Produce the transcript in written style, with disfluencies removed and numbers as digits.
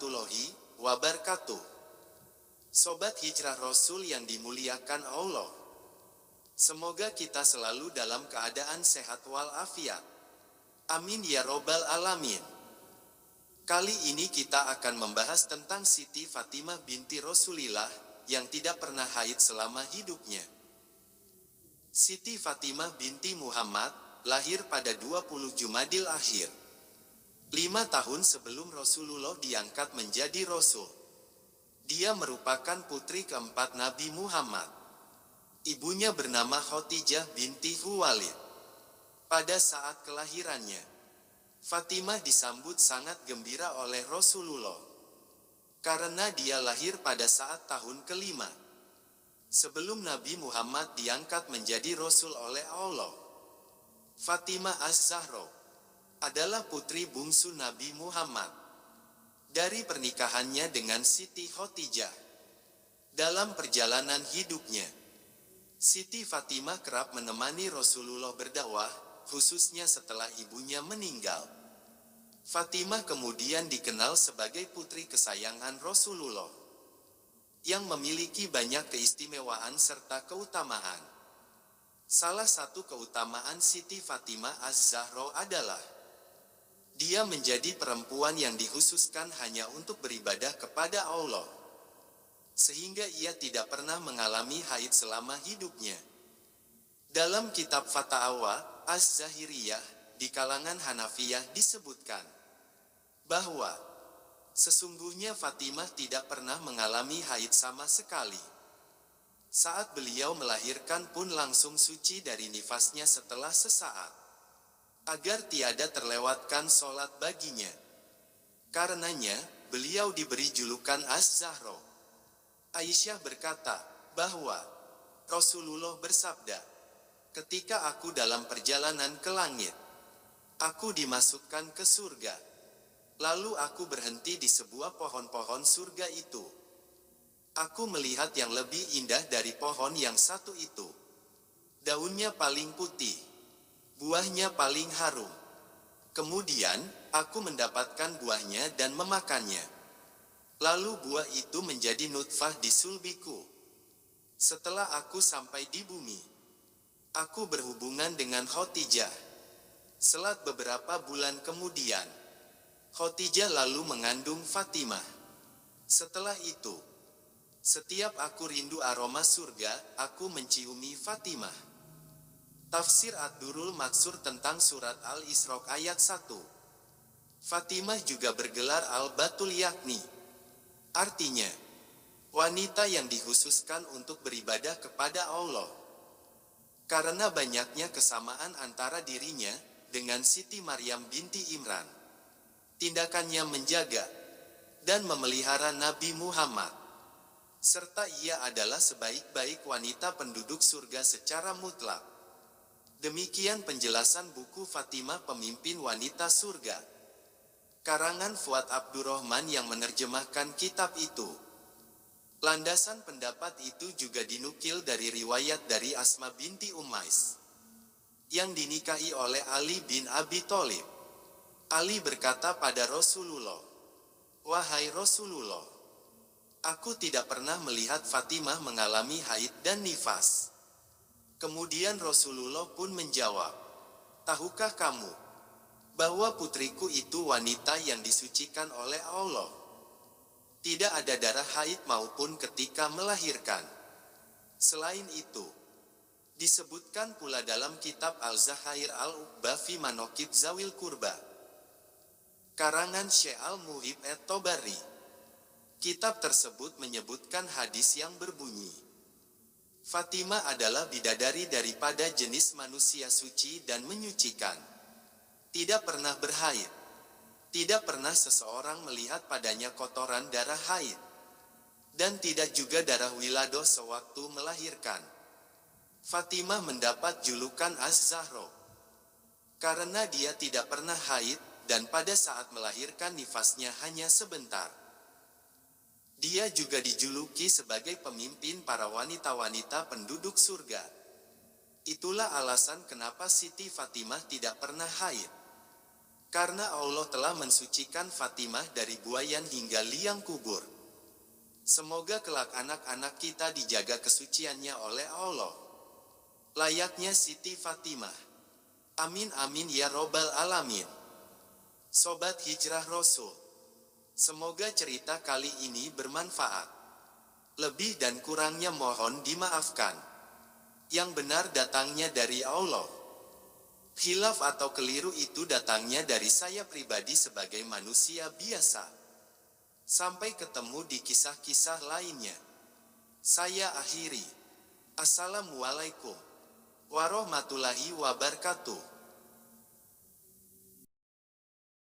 warahmatullahi wabarakatuh. Sobat Hijrah Rasul yang dimuliakan Allah. Semoga kita selalu dalam keadaan sehat walafiat. Amin ya robbal alamin. Kali ini kita akan membahas tentang Siti Fatimah binti Rasulillah yang tidak pernah haid selama hidupnya. Siti Fatimah binti Muhammad lahir pada 20 Jumadil Akhir, 5 tahun sebelum Rasulullah diangkat menjadi Rasul. Dia merupakan putri keempat Nabi Muhammad. Ibunya bernama Khadijah binti Khuwailid. Pada saat kelahirannya, Fatimah disambut sangat gembira oleh Rasulullah, karena dia lahir pada saat tahun kelima, sebelum Nabi Muhammad diangkat menjadi Rasul oleh Allah. Fatimah Az-Zahra adalah putri bungsu Nabi Muhammad dari pernikahannya dengan Siti Khadijah. Dalam perjalanan hidupnya, Siti Fatimah kerap menemani Rasulullah berdakwah, khususnya setelah ibunya meninggal. Fatimah kemudian dikenal sebagai putri kesayangan Rasulullah, yang memiliki banyak keistimewaan serta keutamaan. Salah satu keutamaan Siti Fatimah Az-Zahra adalah dia menjadi perempuan yang dikhususkan hanya untuk beribadah kepada Allah, sehingga ia tidak pernah mengalami haid selama hidupnya. Dalam kitab Fatawa Az-Zahiriyah di kalangan Hanafiyah disebutkan bahwa sesungguhnya Fatimah tidak pernah mengalami haid sama sekali. Saat beliau melahirkan pun langsung suci dari nifasnya setelah sesaat, agar tiada terlewatkan sholat baginya. Karenanya, beliau diberi julukan Az-Zahra. Aisyah berkata bahwa Rasulullah bersabda, "Ketika aku dalam perjalanan ke langit, aku dimasukkan ke surga. Lalu aku berhenti di sebuah pohon-pohon surga itu. Aku melihat yang lebih indah dari pohon yang satu itu. Daunnya paling putih, buahnya paling harum. Kemudian, aku mendapatkan buahnya dan memakannya. Lalu buah itu menjadi nutfah di sulbiku. Setelah aku sampai di bumi, aku berhubungan dengan Khadijah. Selat beberapa bulan kemudian, Khadijah lalu mengandung Fatimah. Setelah itu, setiap aku rindu aroma surga, aku menciumi Fatimah." Tafsir Ad-Durrul Mansur tentang surat Al-Isra ayat 1. Fatimah juga bergelar Al-Batul, yakni artinya wanita yang dikhususkan untuk beribadah kepada Allah. Karena banyaknya kesamaan antara dirinya dengan Siti Maryam binti Imran, tindakannya menjaga dan memelihara Nabi Muhammad, serta ia adalah sebaik-baik wanita penduduk surga secara mutlak. Demikian penjelasan buku Fatimah Pemimpin Wanita Surga, karangan Fuad Abdurrahman yang menerjemahkan kitab itu. Landasan pendapat itu juga dinukil dari riwayat dari Asma binti Umais, yang dinikahi oleh Ali bin Abi Thalib. Ali berkata pada Rasulullah, "Wahai Rasulullah, aku tidak pernah melihat Fatimah mengalami haid dan nifas." Kemudian Rasulullah pun menjawab, "Tahukah kamu bahwa putriku itu wanita yang disucikan oleh Allah? Tidak ada darah haid maupun ketika melahirkan." Selain itu, disebutkan pula dalam kitab Al-Zahair Al-Uqba fi Manaqib Zawil Qurba, karangan Syekh Al-Muhib at-Tabari. Kitab tersebut menyebutkan hadis yang berbunyi, Fatimah adalah bidadari daripada jenis manusia suci dan menyucikan. Tidak pernah berhaid. Tidak pernah seseorang melihat padanya kotoran darah haid. Dan tidak juga darah wiladah sewaktu melahirkan. Fatimah mendapat julukan Az-Zahra karena dia tidak pernah haid dan pada saat melahirkan nifasnya hanya sebentar. Dia juga dijuluki sebagai pemimpin para wanita-wanita penduduk surga. Itulah alasan kenapa Siti Fatimah tidak pernah haid. Karena Allah telah mensucikan Fatimah dari buayan hingga liang kubur. Semoga kelak anak-anak kita dijaga kesuciannya oleh Allah. Layaknya Siti Fatimah. Amin amin ya robbal alamin. Sobat Hijrah Rasul, semoga cerita kali ini bermanfaat. Lebih dan kurangnya mohon dimaafkan. Yang benar datangnya dari Allah. Khilaf atau keliru itu datangnya dari saya pribadi sebagai manusia biasa. Sampai ketemu di kisah-kisah lainnya. Saya akhiri. Assalamualaikum warahmatullahi wabarakatuh.